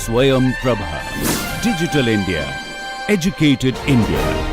Swayam Prabha. Digital India. Educated India.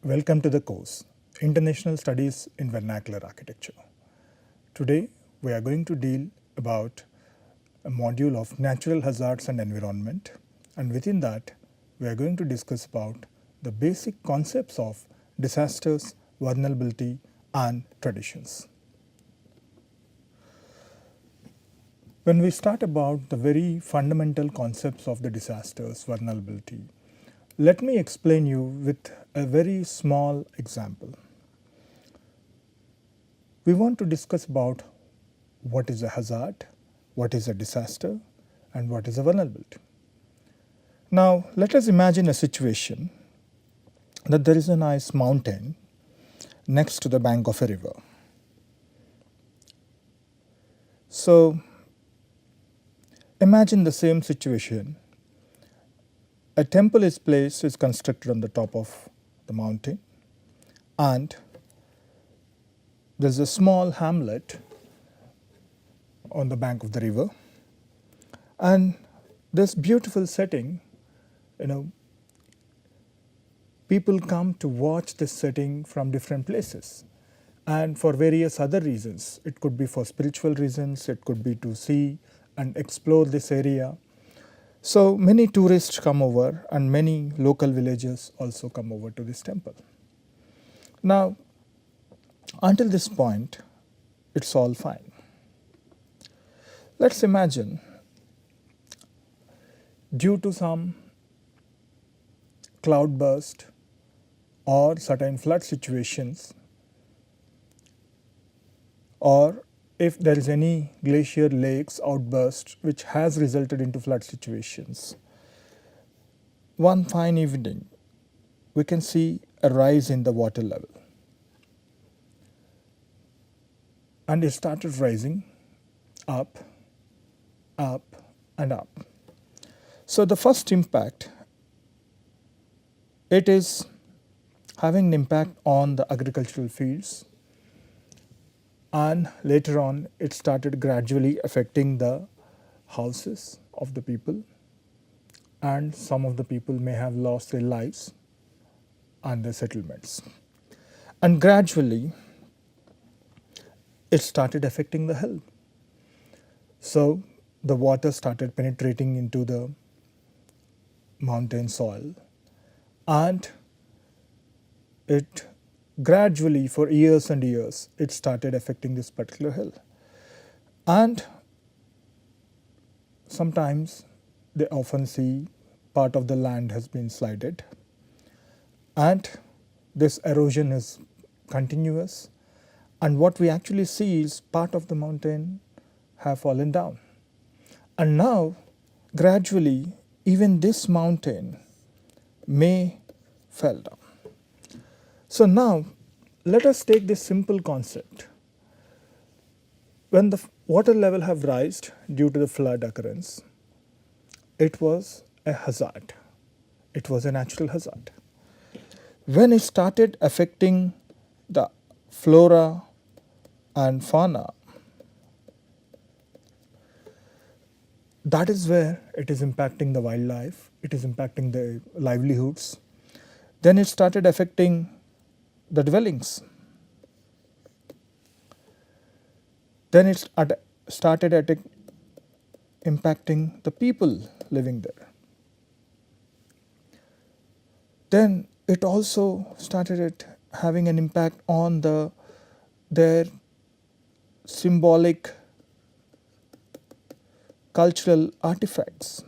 Welcome to the course, International Studies in Vernacular Architecture. Today, we are going to deal about a module of natural hazards and environment, and within that, we are going to discuss about the basic concepts of disasters, vulnerability, and traditions. When we start about the very fundamental concepts of the disasters, vulnerability, let me explain you with a very small example. We want to discuss about what is a hazard, what is a disaster, and what is a vulnerability. Now, let us imagine a situation that there is a nice mountain next to the bank of a river. So, imagine the same situation. A temple is constructed on the top of the mountain, and there's a small hamlet on the bank of the river, and this beautiful setting, people come to watch this setting from different places and for various other reasons. It could be for spiritual reasons, it could be to see and explore this area. So many tourists come over and many local villagers also come over to this temple. Now, until this point, it's all fine. Let's imagine due to some cloudburst or certain flood situations, or if there is any glacier lakes outburst which has resulted into flood situations, one fine evening we can see a rise in the water level, and it started rising up, up and up. So the first impact, it is having an impact on the agricultural fields, and later on it started gradually affecting the houses of the people, and some of the people may have lost their lives and their settlements. And gradually it started affecting the health. So the water started penetrating into the mountain soil, and it gradually, for years and years, it started affecting this particular hill. And sometimes they often see part of the land has been slided, and this erosion is continuous, and what we actually see is part of the mountain have fallen down. And now gradually even this mountain may fall down. So now let us take this simple concept. When the water level have risen due to the flood occurrence, it was a hazard. It was a natural hazard. When it started affecting the flora and fauna, that is where it is impacting the wildlife, it is impacting the livelihoods. Then it started affecting the dwellings. Then it started impacting the people living there. Then it also started having an impact on their symbolic cultural artifacts.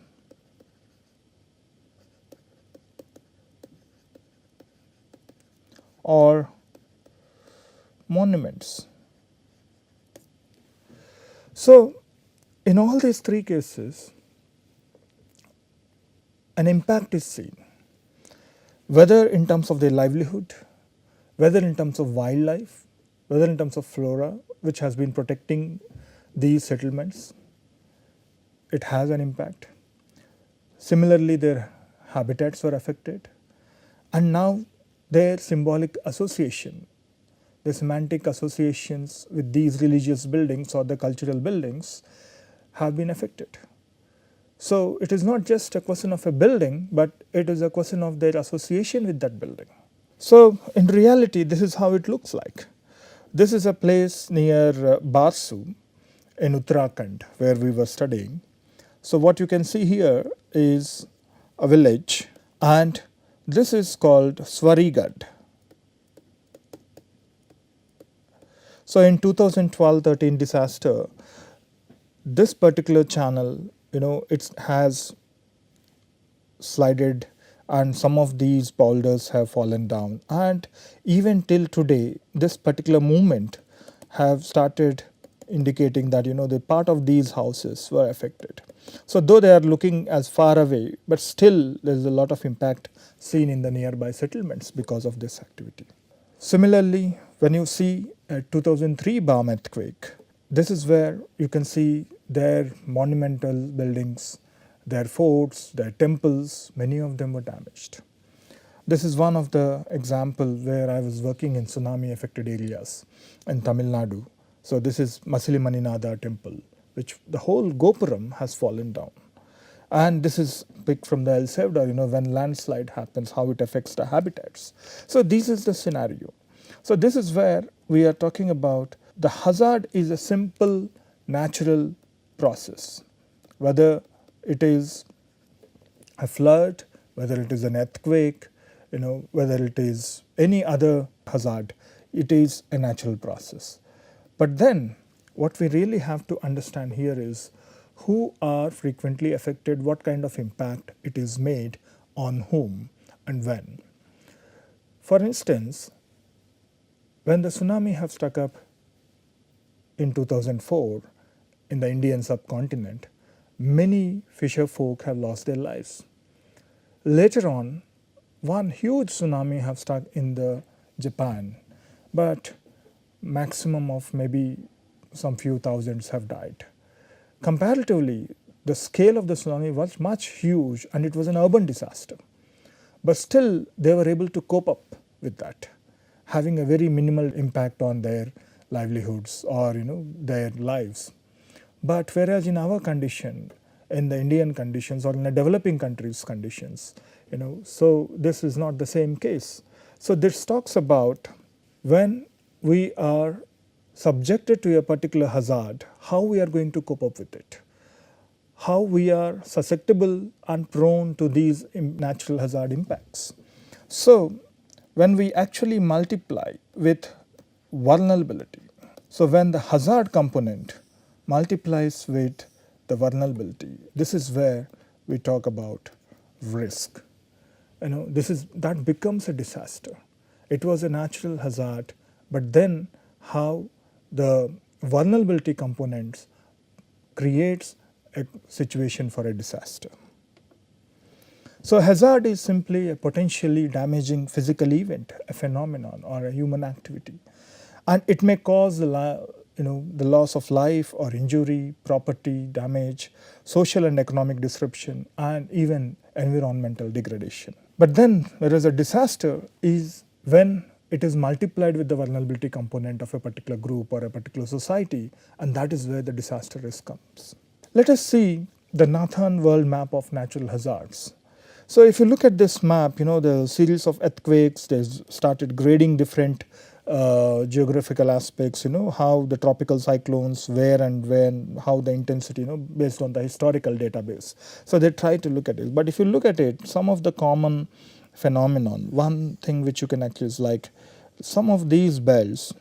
Or monuments. So in all these three cases, an impact is seen, whether in terms of their livelihood, whether in terms of wildlife, whether in terms of flora, which has been protecting these settlements, it has an impact. Similarly, their habitats were affected, and now their symbolic association, the semantic associations with these religious buildings or the cultural buildings have been affected. So it is not just a question of a building, but it is a question of their association with that building. So in reality, this is how it looks like. This is a place near Barsu in Uttarakhand where we were studying. So what you can see here is a village, and this is called Swarigad. So in 2012-13 disaster, this particular channel, it has slided, and some of these boulders have fallen down, and even till today this particular movement have started indicating that the part of these houses were affected. So though they are looking as far away, but still there is a lot of impact seen in the nearby settlements because of this activity. Similarly, when you see a 2003 bomb earthquake, this is where you can see their monumental buildings, their forts, their temples, many of them were damaged. This is one of the example where I was working in tsunami affected areas in Tamil Nadu. So this is Masilimaninada temple, which the whole Gopuram has fallen down. And this is picked from the El Sevda, when landslide happens, how it affects the habitats. So this is the scenario. So this is where we are talking about the hazard is a simple natural process, whether it is a flood, whether it is an earthquake, whether it is any other hazard, it is a natural process. But then what we really have to understand here is who are frequently affected, what kind of impact it is made on whom and when. For instance, when the tsunami have struck up in 2004 in the Indian subcontinent, many fisher folk have lost their lives. Later on, one huge tsunami have struck in the Japan, but maximum of maybe some few thousands have died. Comparatively, the scale of the tsunami was much huge, and it was an urban disaster. But still, they were able to cope up with that, having a very minimal impact on their livelihoods or their lives. But whereas in our condition, in the Indian conditions or in the developing countries conditions, so this is not the same case. So this talks about when we are subjected to a particular hazard, how we are going to cope up with it, how we are susceptible and prone to these natural hazard impacts. So when we actually multiply with vulnerability, so when the hazard component multiplies with the vulnerability, this is where we talk about risk. That becomes a disaster. It was a natural hazard, but then how the vulnerability components creates a situation for a disaster. So hazard is simply a potentially damaging physical event, a phenomenon or a human activity, and it may cause the loss of life or injury, property damage, social and economic disruption, and even environmental degradation. But then whereas a disaster is when it is multiplied with the vulnerability component of a particular group or a particular society, and that is where the disaster risk comes. Let us see the Nathan world map of natural hazards. So if you look at this map, the series of earthquakes, they started grading different geographical aspects, how the tropical cyclones, where and when, how the intensity, based on the historical database. So they try to look at it. But if you look at it, some of the common phenomenon, one thing which you can actually is like some of these belts,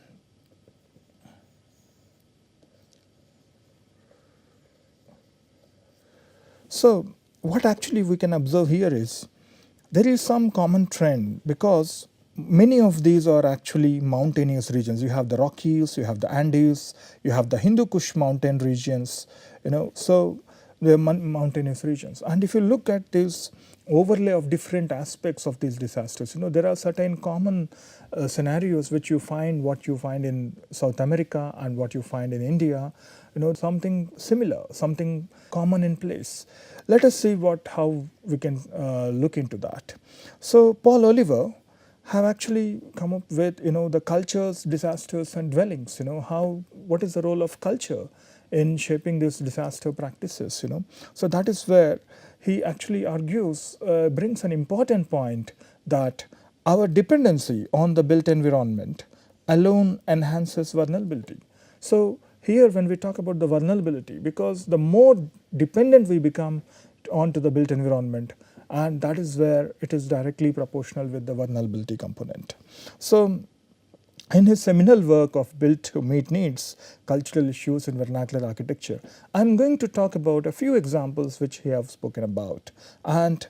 so what actually we can observe here is there is some common trend, because many of these are actually mountainous regions. You have the Rockies, you have the Andes, you have the Hindu Kush mountain regions, so the mountainous regions. And if you look at this overlay of different aspects of these disasters, there are certain common scenarios which what you find in South America and what you find in India, something similar, something common in place. Let us see how we can look into that. So Paul Oliver have actually come up with the cultures, disasters and dwellings. What is the role of culture in shaping these disaster practices? So that is where he actually argues, brings an important point, that our dependency on the built environment alone enhances vulnerability. So here when we talk about the vulnerability, because the more dependent we become onto the built environment, and that is where it is directly proportional with the vulnerability component. So in his seminal work of Built to Meet Needs, Cultural Issues in Vernacular Architecture, I'm going to talk about a few examples which he has spoken about, and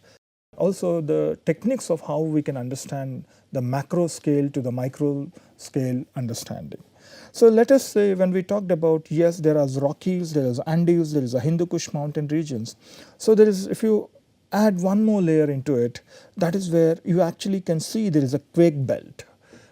also the techniques of how we can understand the macro scale to the micro scale understanding. So let us say when we talked about, yes, there are Rockies, there is Andes, there is a Hindu Kush mountain regions. So there is, if you add one more layer into it, that is where you actually can see there is a quake belt.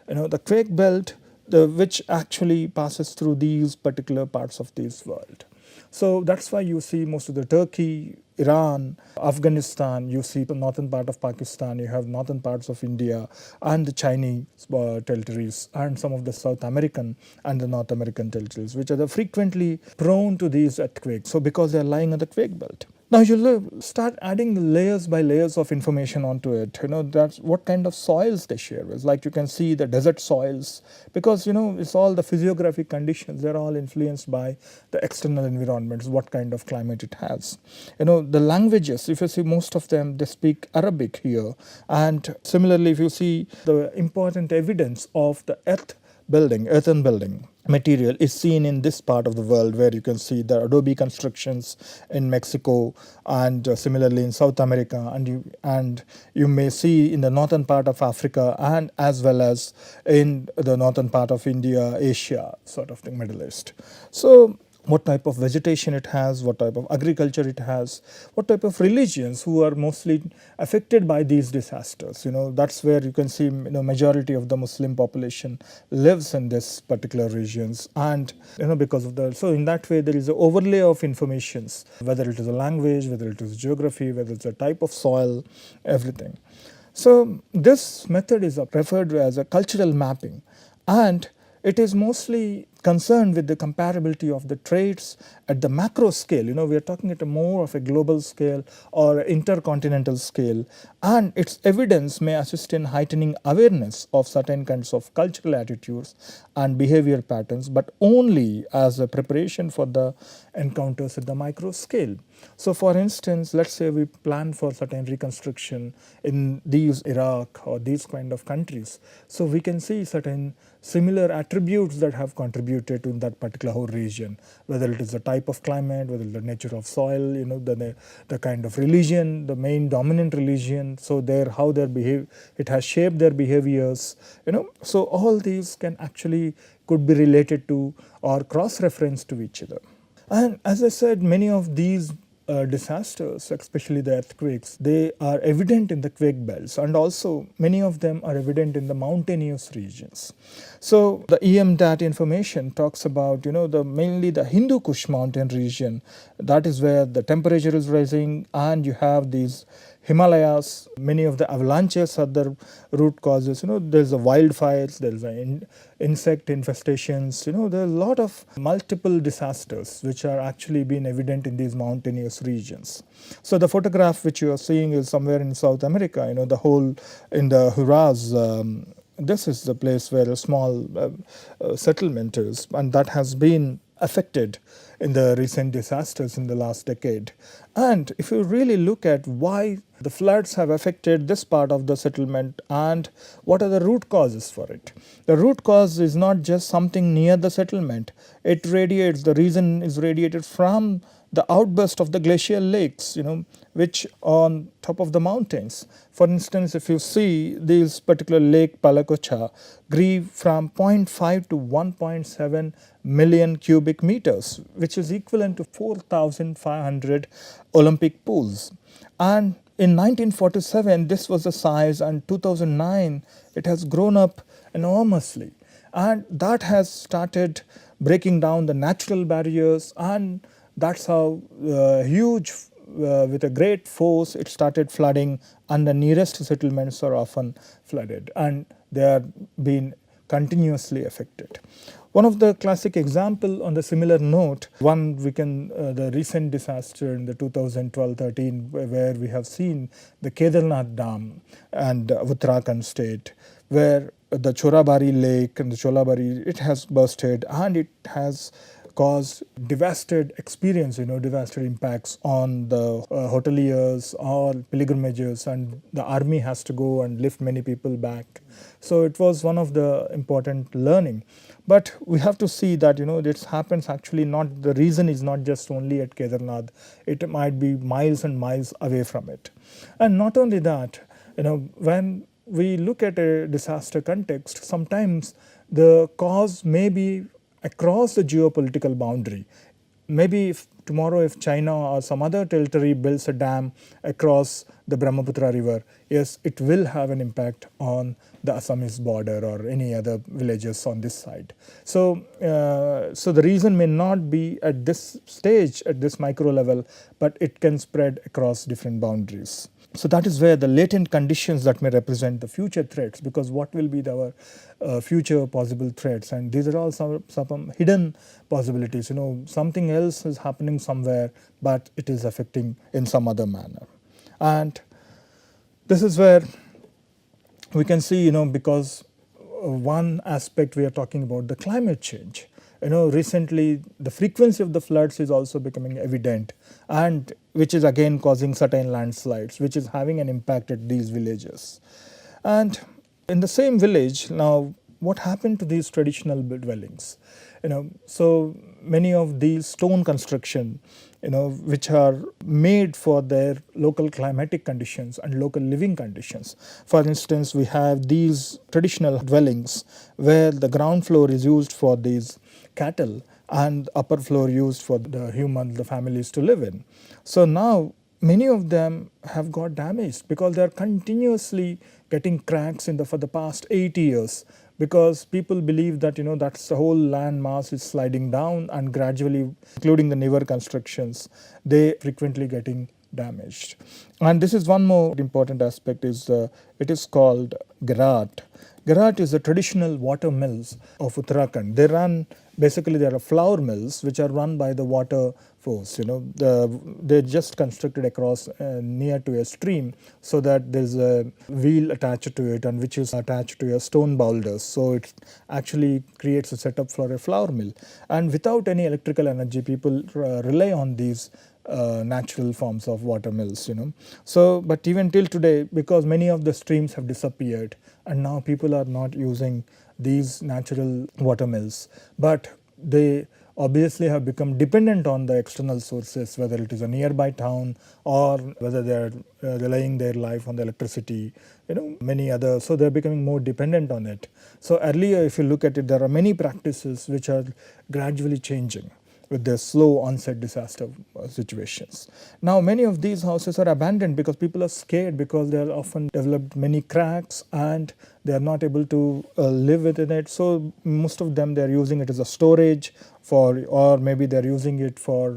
The quake belt, which actually passes through these particular parts of this world. So that's why you see most of the Turkey, Iran, Afghanistan, you see the northern part of Pakistan, you have northern parts of India and the Chinese territories and some of the South American and the North American territories, which are frequently prone to these earthquakes. So because they are lying on the quake belt. Now you start adding layers by layers of information onto it. That's what kind of soils they share with. Like you can see the desert soils, because it's all the physiographic conditions. They're all influenced by the external environments, what kind of climate it has. The languages, if you see most of them, they speak Arabic here. And similarly, if you see the important evidence of the earthen building material is seen in this part of the world, where you can see the adobe constructions in Mexico, and similarly in South America, and you may see in the northern part of Africa, and as well as in the northern part of India, Asia, sort of thing, Middle East. So what type of vegetation it has, what type of agriculture it has, what type of religions who are mostly affected by these disasters. That's where you can see majority of the Muslim population lives in this particular regions, and because of the, so in that way there is an overlay of informations, whether it is a language, whether it is geography, whether it's a type of soil, everything. So this method is referred to as a cultural mapping, and it is mostly concerned with the comparability of the traits at the macro scale. We are talking at a more of a global scale or intercontinental scale, and its evidence may assist in heightening awareness of certain kinds of cultural attitudes and behavior patterns, but only as a preparation for the encounters at the micro scale. So for instance, let's say we plan for certain reconstruction in these Iraq or these kind of countries. So we can see certain similar attributes that have contributed to that particular whole region, whether it is the type of climate, whether the nature of soil, the kind of religion, the main dominant religion, so how their it has shaped their behaviors, so all these could be related to or cross-reference to each other. And as I said, many of these disasters, especially the earthquakes, they are evident in the quake belts, and also many of them are evident in the mountainous regions. So the EMDAT information talks about mainly the Hindu Kush mountain region. That is where the temperature is rising, and you have these Himalayas. Many of the avalanches are the root causes. There's a wildfires, there's insect infestations. There are a lot of multiple disasters which are actually being evident in these mountainous regions. So the photograph which you are seeing is somewhere in South America. The whole in the Huraz. This is the place where a small settlement is, and that has been affected in the recent disasters in the last decade. And if you really look at why the floods have affected this part of the settlement and what are the root causes for it, the root cause is not just something near the settlement. The reason is radiated from the outburst of the glacial lakes, which on top of the mountains. For instance, if you see this particular lake Palakocha grew from 0.5 to 1.7 million cubic meters, which is equivalent to 4,500 Olympic pools. And in 1947, this was the size, and 2009, it has grown up enormously. And that has started breaking down the natural barriers, and that's how huge, with a great force, it started flooding, and the nearest settlements are often flooded, and they are being continuously affected. One of the classic example on the similar note, the recent disaster in the 2012-13, where we have seen the Kedarnath Dam and Uttarakhand state, where the Chorabari lake and the Cholabari, it has bursted, and it has caused devastated impacts on the hoteliers or pilgrimages, and the army has to go and lift many people back. So it was one of the important learning. But we have to see that this happens actually not, the reason is not just only at Kedarnath, it might be miles and miles away from it. And not only that, when we look at a disaster context, sometimes the cause may be across the geopolitical boundary. Maybe if tomorrow if China or some other territory builds a dam across the Brahmaputra river, yes, it will have an impact on the Assamese border or any other villages on this side. So, so the reason may not be at this stage, at this micro level, but it can spread across different boundaries. So that is where the latent conditions that may represent the future threats, because what will be our future possible threats, and these are all some hidden possibilities. Something else is happening somewhere, but it is affecting in some other manner. And this is where we can see, because one aspect we are talking about the climate change. Recently the frequency of the floods is also becoming evident, and which is again causing certain landslides, which is having an impact at these villages. And in the same village, now what happened to these traditional dwellings? So many of these stone construction, which are made for their local climatic conditions and local living conditions. For instance, we have these traditional dwellings where the ground floor is used for these cattle and upper floor used for the families to live in. So now many of them have got damaged because they are continuously getting cracks for the past 80 years. Because people believe that that's the whole land mass is sliding down, and gradually, including the newer constructions, they frequently getting damaged. And this is one more important aspect is it is called Garat. Garat is the traditional water mills of Uttarakhand. There are flour mills which are run by the water force. They're just constructed across near to a stream, so that there's a wheel attached to it, and which is attached to a stone boulders. So it actually creates a setup for a flour mill. And without any electrical energy, people rely on these natural forms of water mills. So, but even till today, because many of the streams have disappeared, and now people are not using these natural water mills, but they obviously have become dependent on the external sources, whether it is a nearby town or whether they are relying their life on the electricity, many others. So they are becoming more dependent on it. So earlier, if you look at it, there are many practices which are gradually changing with the slow onset disaster situations. Now many of these houses are abandoned because people are scared, because they are often developed many cracks and they are not able to live within it. So most of them, they are using it as a storage or maybe they are using it for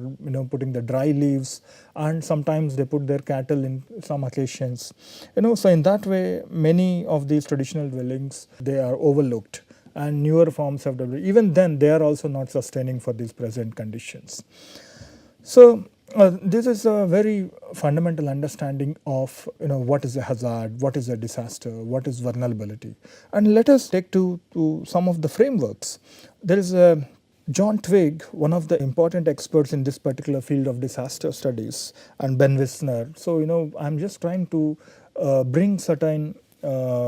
putting the dry leaves, and sometimes they put their cattle in some occasions. So in that way, many of these traditional dwellings, they are overlooked, and newer forms have developed. Even then, they are also not sustaining for these present conditions. So this is a very fundamental understanding of what is a hazard, what is a disaster, what is vulnerability. And let us take to some of the frameworks. There is John Twigg, one of the important experts in this particular field of disaster studies, and Ben Wisner. So I'm just trying to bring certain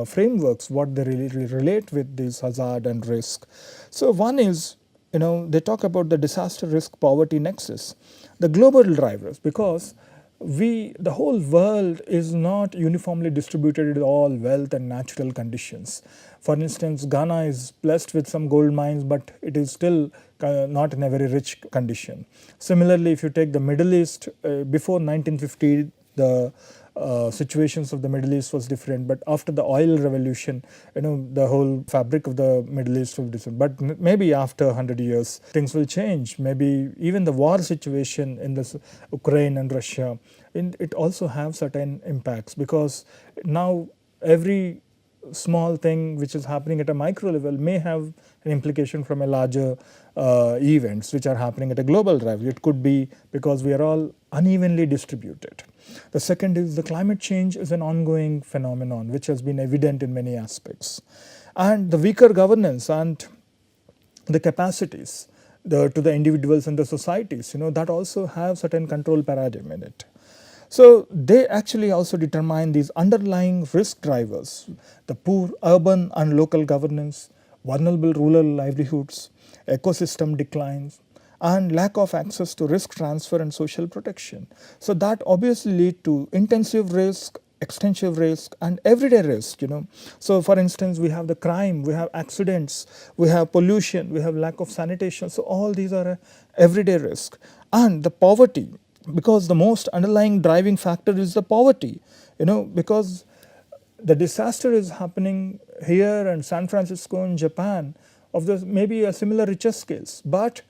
frameworks, what they really relate with this hazard and risk. So one is, they talk about the disaster risk poverty nexus, the global drivers, because the whole world is not uniformly distributed with all wealth and natural conditions. For instance, Ghana is blessed with some gold mines, but it is still not in a very rich condition. Similarly, if you take the Middle East, before 1950, the situations of the Middle East was different, but after the oil revolution, the whole fabric of the Middle East was different. But maybe after 100 years, things will change. Maybe even the war situation in this Ukraine and Russia, it also have certain impacts, because now every small thing which is happening at a micro level may have an implication from a larger events which are happening at a global level. It could be because we are all unevenly distributed. The second is the climate change is an ongoing phenomenon which has been evident in many aspects. And the weaker governance and the capacities to the individuals and the societies, that also have certain control paradigm in it. So they actually also determine these underlying risk drivers, the poor urban and local governance, vulnerable rural livelihoods, ecosystem declines, and lack of access to risk transfer and social protection. So that obviously lead to intensive risk, extensive risk, and everyday risk. So for instance, we have the crime, we have accidents, we have pollution, we have lack of sanitation. So all these are a everyday risk. And the poverty, because the most underlying driving factor is the poverty, because the disaster is happening here in San Francisco in Japan of the maybe a similar richer scales, but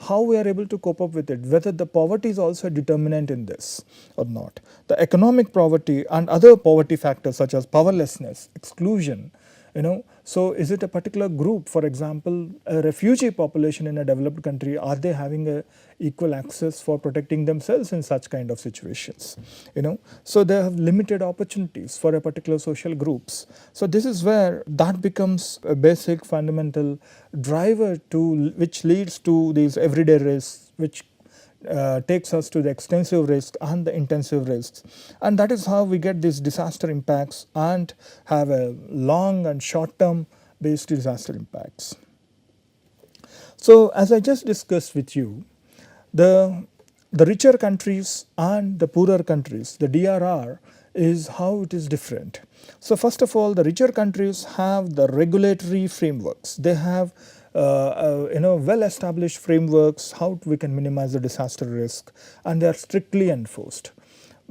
how we are able to cope up with it, whether the poverty is also a determinant in this or not. The economic poverty and other poverty factors such as powerlessness, exclusion, so is it a particular group, for example, a refugee population in a developed country, are they having a equal access for protecting themselves in such kind of situations? So they have limited opportunities for a particular social groups. So this is where that becomes a basic fundamental driver which leads to these everyday risks, which takes us to the extensive risk and the intensive risks. And that is how we get these disaster impacts and have a long and short term based disaster impacts. So as I just discussed with you, the richer countries and the poorer countries, the DRR, is how it is different. So first of all, the richer countries have the regulatory frameworks. They have well established frameworks how we can minimize the disaster risk, and they are strictly enforced.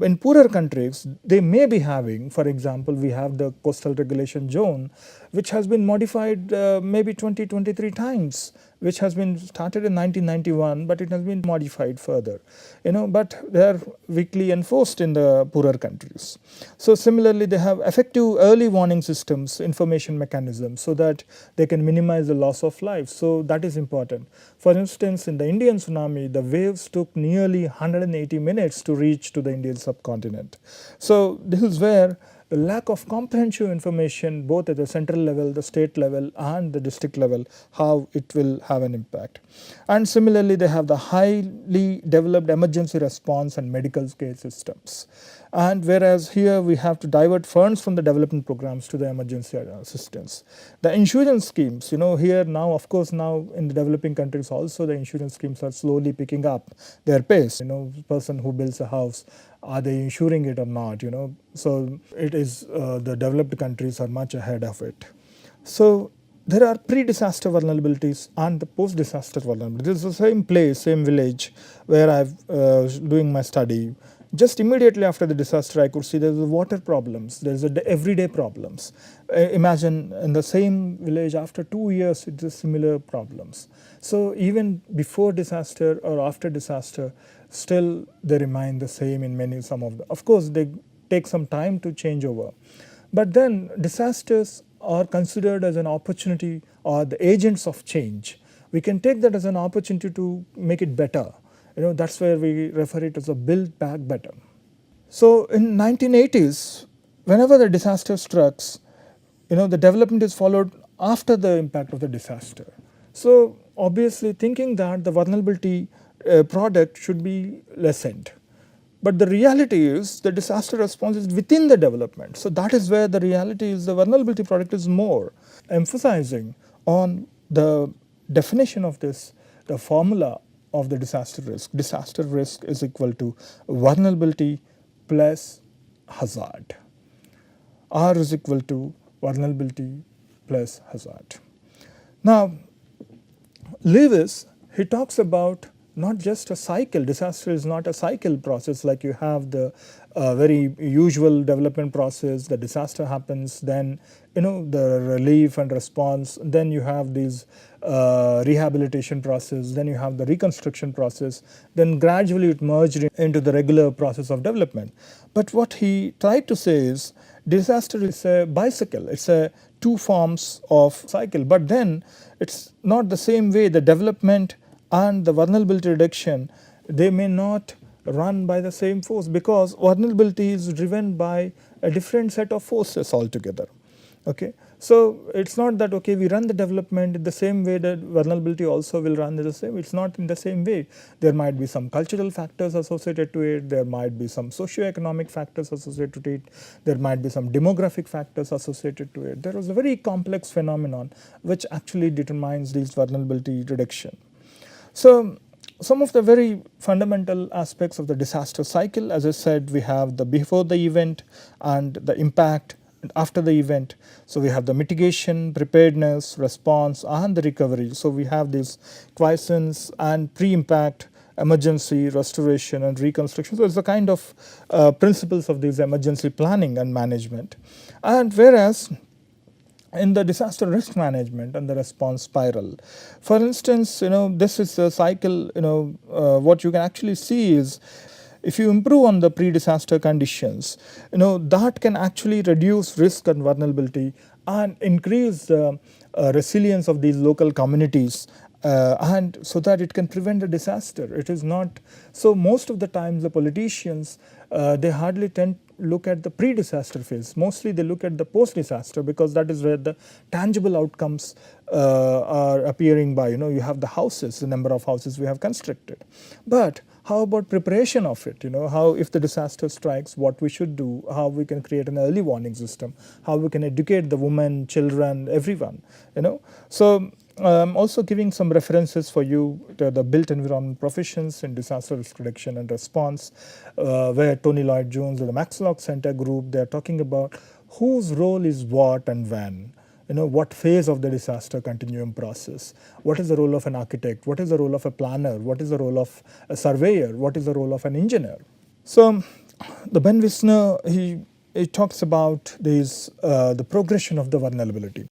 In poorer countries, they may be having, for example, we have the coastal regulation zone, which has been modified maybe 23 times, which has been started in 1991, but it has been modified further, but they are weakly enforced in the poorer countries. So similarly, they have effective early warning systems, information mechanisms, so that they can minimize the loss of life. So that is important. For instance, in the Indian tsunami, the waves took nearly 180 minutes to reach to the Indian subcontinent. So this is where the lack of comprehensive information both at the central level, the state level, and the district level, how it will have an impact. And similarly, they have the highly developed emergency response and medical care systems. And whereas here we have to divert funds from the development programs to the emergency assistance. The insurance schemes, here now, of course, now in the developing countries also the insurance schemes are slowly picking up their pace. Person who builds a house, are they insuring it or not? So it is the developed countries are much ahead of it. So there are pre-disaster vulnerabilities and the post-disaster vulnerabilities. This is the same place, same village where I've doing my study. Just immediately after the disaster, I could see there's water problems, there's everyday problems. Imagine in the same village after 2 years, it's similar problems. So even before disaster or after disaster, still they remain the same in some of them. Of course, they take some time to change over. But then disasters are considered as an opportunity or the agents of change. We can take that as an opportunity to make it better. That's where we refer it as a build back better. So in 1980s, whenever the disaster strikes, the development is followed after the impact of the disaster. So obviously thinking that the vulnerability product should be lessened. But the reality is the disaster response is within the development. So that is where the reality is the vulnerability product is more, emphasizing on the definition of this the formula of the disaster risk. Disaster risk is equal to vulnerability plus hazard. R is equal to vulnerability plus hazard. Now, Lewis, he talks about not just a cycle. Disaster is not a cycle process like you have the very usual development process. The disaster happens, then the relief and response, then you have these rehabilitation process, then you have the reconstruction process, then gradually it merged into the regular process of development. But what he tried to say is disaster is a bicycle. It's a two forms of cycle, but then it's not the same way. The development and the vulnerability reduction, they may not run by the same force, because vulnerability is driven by a different set of forces altogether. Okay, so it's not that we run the development in the same way that vulnerability also will run the same. It's not in the same way. There might be some cultural factors associated to it. There might be some socio-economic factors associated to it. There might be some demographic factors associated to it. There is a very complex phenomenon which actually determines this vulnerability reduction. So some of the very fundamental aspects of the disaster cycle, as I said, we have the before the event and the impact after the event. So we have the mitigation, preparedness, response, and the recovery. So we have these quiescence and pre-impact, emergency, restoration, and reconstruction. So it's the kind of principles of these emergency planning and management. And whereas in the disaster risk management and the response spiral, for instance, this is a cycle. What you can actually see is, if you improve on the pre-disaster conditions, that can actually reduce risk and vulnerability and increase the resilience of these local communities, and so that it can prevent a disaster. It is not so. Most of the times, the politicians they hardly tend look at the pre-disaster phase. Mostly they look at the post-disaster, because that is where the tangible outcomes are appearing by, you have the houses, the number of houses we have constructed. But how about preparation of it? How, if the disaster strikes, what we should do, how we can create an early warning system, how we can educate the women, children, everyone, So I'm also giving some references for you to the built environment professions in disaster risk reduction and response, where Tony Lloyd Jones or the Max Lock Center group, they're talking about whose role is what and when. What phase of the disaster continuum process, what is the role of an architect, what is the role of a planner, what is the role of a surveyor, what is the role of an engineer. So the Ben Wisner, he talks about the progression of the vulnerability.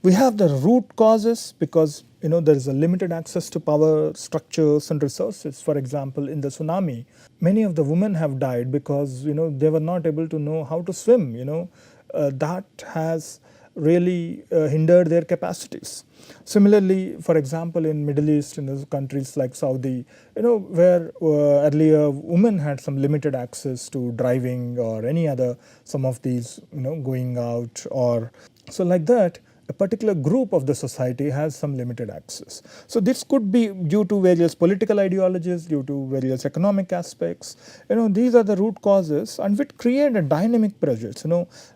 We have the root causes, because there is a limited access to power, structures, and resources. For example, in the tsunami, many of the women have died because they were not able to know how to swim. That has really hindered their capacities. Similarly, for example, in Middle East, in those countries like Saudi, where earlier women had some limited access to driving or any other, some of these, going out, or so like that, a particular group of the society has some limited access. So this could be due to various political ideologies, due to various economic aspects. These are the root causes, and which create a dynamic pressures.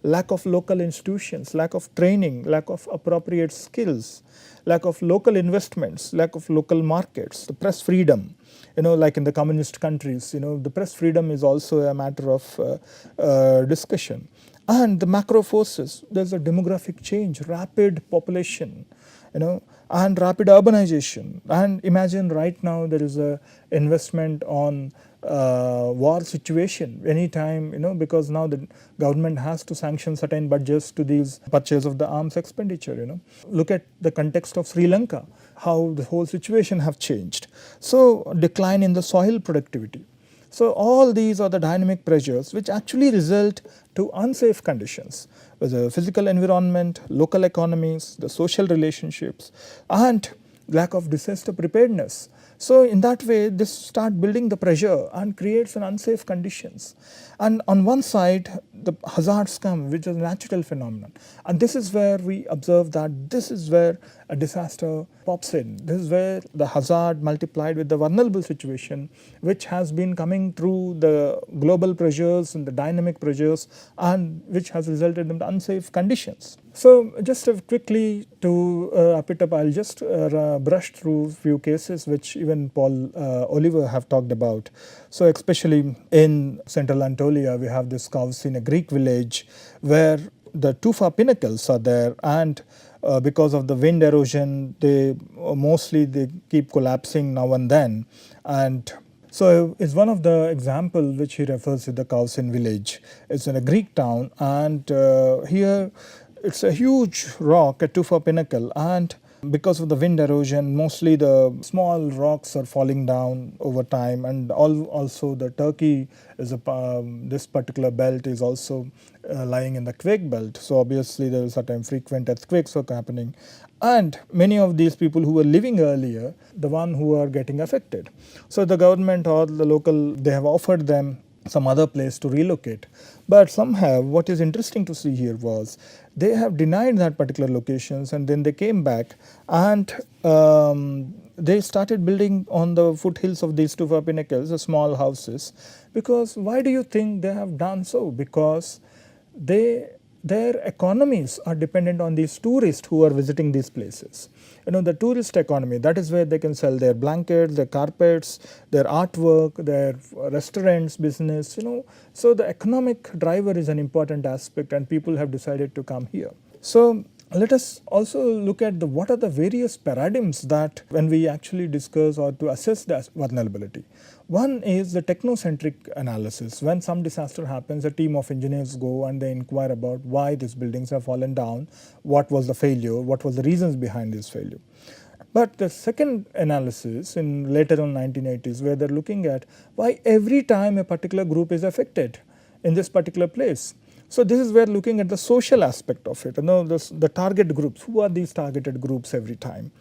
Lack of local institutions, lack of training, lack of appropriate skills, lack of local investments, lack of local markets, the press freedom. Like in the communist countries, the press freedom is also a matter of discussion. And the macro forces, there's a demographic change, rapid population, and rapid urbanization. And imagine right now there is a investment on war situation anytime, because now the government has to sanction certain budgets to these purchase of the arms expenditure. Look at the context of Sri Lanka, how the whole situation have changed. So decline in the soil productivity. So all these are the dynamic pressures which actually result to unsafe conditions, whether physical environment, local economies, the social relationships, and lack of disaster preparedness. So in that way, this start building the pressure and creates an unsafe conditions. And on one side, the hazards come, which is a natural phenomenon. And this is where we observe that this is where a disaster pops in. This is where the hazard multiplied with the vulnerable situation, which has been coming through the global pressures and the dynamic pressures, and which has resulted in the unsafe conditions. So just quickly to wrap it up, I'll just brush through few cases which even Paul Oliver have talked about. So especially in central Anatolia, we have this house in a Greek village where the tufa pinnacles are there, and because of the wind erosion, they mostly they keep collapsing now and then. And so it's one of the example which he refers to the Kausin village. It's in a Greek town, and here it's a huge rock, a tufa pinnacle, and because of the wind erosion, mostly the small rocks are falling down over time, and also the Turkey is this particular belt is also lying in the quake belt. So obviously there is certain frequent earthquakes are happening, and many of these people who were living earlier, the one who are getting affected. So the government or the local, they have offered them some other place to relocate. But somehow what is interesting to see here was they have denied that particular locations, and then they came back and they started building on the foothills of these tufa pinnacles, the small houses. Because why do you think they have done so? Because their economies are dependent on these tourists who are visiting these places. The tourist economy, that is where they can sell their blankets, their carpets, their artwork, their restaurants business. So the economic driver is an important aspect, and people have decided to come here. So let us also look at what are the various paradigms that when we actually discuss or to assess the vulnerability. One is the technocentric analysis. When some disaster happens, a team of engineers go and they inquire about why these buildings have fallen down, what was the failure, what was the reasons behind this failure. But the second analysis in later on 1980s, where they're looking at why every time a particular group is affected in this particular place. So this is where looking at the social aspect of it, the target groups, who are these targeted groups every time.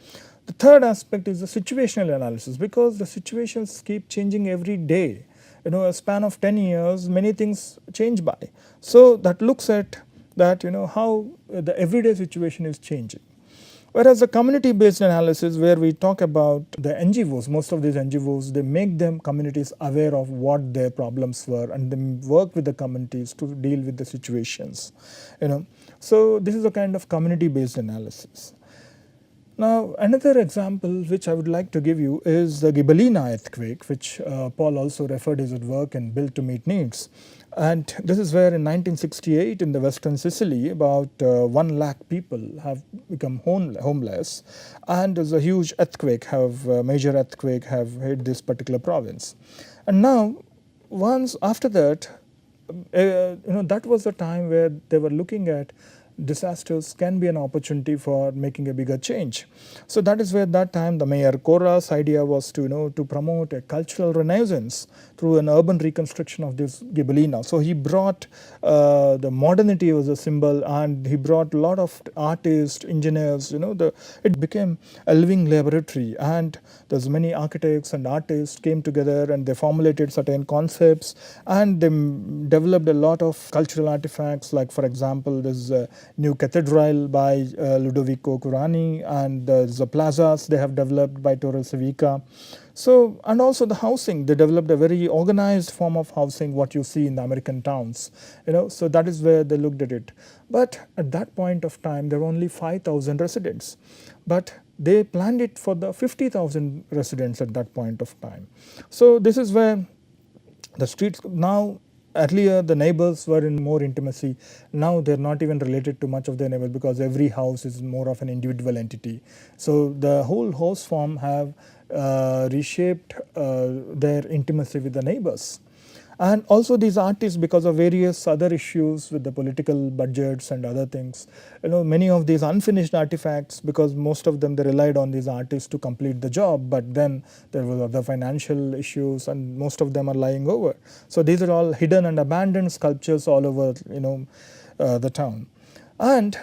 The third aspect is the situational analysis, because the situations keep changing every day. A span of 10 years, many things change by. So that looks at that, how the everyday situation is changing. Whereas the community-based analysis, where we talk about the NGOs, most of these NGOs, they make them communities aware of what their problems were, and they work with the communities to deal with the situations. So this is a kind of community-based analysis. Now another example which I would like to give you is the Gibellina earthquake, which Paul also referred his work in Built to Meet Needs. And this is where in 1968 in the western Sicily, about 1 lakh people have become homeless, and there's a huge earthquake, major earthquake have hit this particular province. And now once after that, that was the time where they were looking at disasters can be an opportunity for making a bigger change. So that is where that time the Mayor Corra's idea was to promote a cultural renaissance through an urban reconstruction of this Gibellina. So he brought the modernity as a symbol, and he brought a lot of artists, engineers. It became a living laboratory, and there's many architects and artists came together and they formulated certain concepts, and they developed a lot of cultural artifacts, like for example this new cathedral by Ludovico Curani, and the plazas they have developed by Torre Civica. So, and also the housing, they developed a very organized form of housing, what you see in the American towns. So that is where they looked at it. But at that point of time, there were only 5,000 residents. But they planned it for the 50,000 residents at that point of time. So this is where the streets now. Earlier the neighbors were in more intimacy. Now they're not even related to much of their neighbors, because every house is more of an individual entity. So the whole house form have reshaped their intimacy with the neighbors. And also these artists, because of various other issues with the political budgets and other things, many of these unfinished artifacts, because most of them they relied on these artists to complete the job, but then there were other financial issues and most of them are lying over. So these are all hidden and abandoned sculptures all over the town. And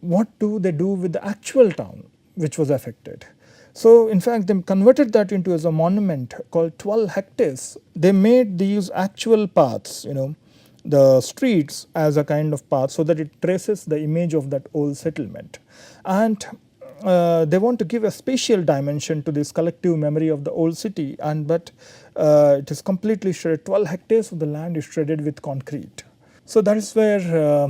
what do they do with the actual town which was affected? So in fact they converted that into as a monument called 12 hectares. They made these actual paths, the streets as a kind of path, so that it traces the image of that old settlement. And they want to give a spatial dimension to this collective memory of the old city, but it is completely shredded. 12 hectares of the land is shredded with concrete. So that is where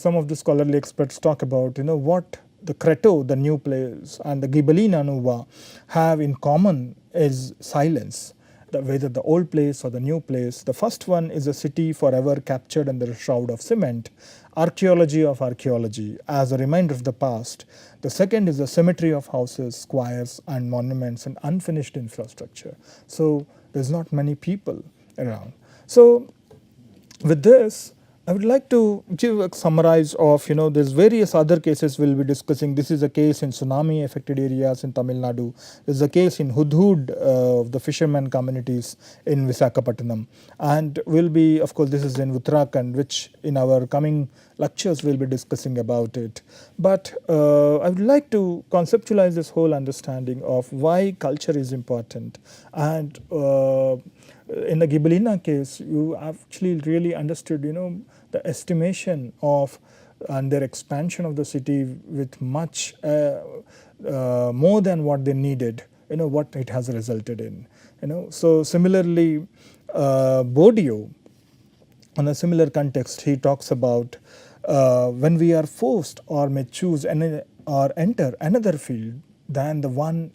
some of the scholarly experts talk about, what the creto, the new place, and the Ghibellina nuova have in common is silence. Whether the old place or the new place. The first one is a city forever captured under a shroud of cement, archaeology of archaeology as a reminder of the past. The second is a cemetery of houses, squares, and monuments and unfinished infrastructure. So there's not many people around. So with this, I would like to give a summarize of, there's various other cases we'll be discussing. This is a case in tsunami affected areas in Tamil Nadu. There's a case in Hudhud of the fishermen communities in Visakhapatnam. And we'll be, of course, this is in Uttarakhand, which in our coming lectures we'll be discussing about it. But I would like to conceptualize this whole understanding of why culture is important. And in the Ghibellina case, you actually really understood, the estimation of and their expansion of the city with much more than what they needed, what it has resulted in. So similarly, Bourdieu, on a similar context, he talks about when we are forced or may choose or enter another field than the one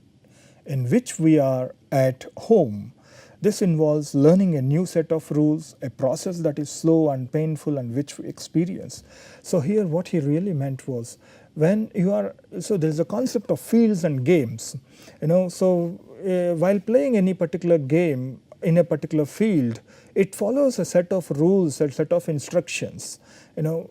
in which we are at home. This involves learning a new set of rules, a process that is slow and painful and which we experience. So here what he really meant was, when you are, so there is a concept of fields and games, so while playing any particular game in a particular field, it follows a set of rules, a set of instructions,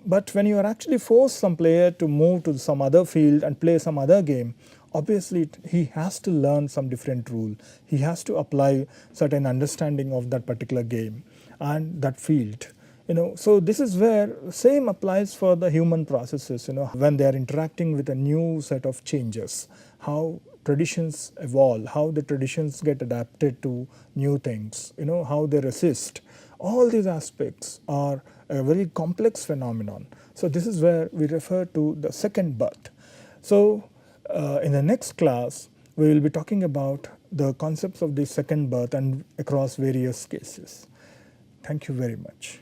but when you are actually forced some player to move to some other field and play some other game, obviously he has to learn some different rule. He has to apply certain understanding of that particular game and that field. So this is where same applies for the human processes, when they are interacting with a new set of changes, how traditions evolve, how the traditions get adapted to new things, how they resist. All these aspects are a very complex phenomenon. So this is where we refer to the second birth. So in the next class, we will be talking about the concepts of the second birth and across various cases. Thank you very much.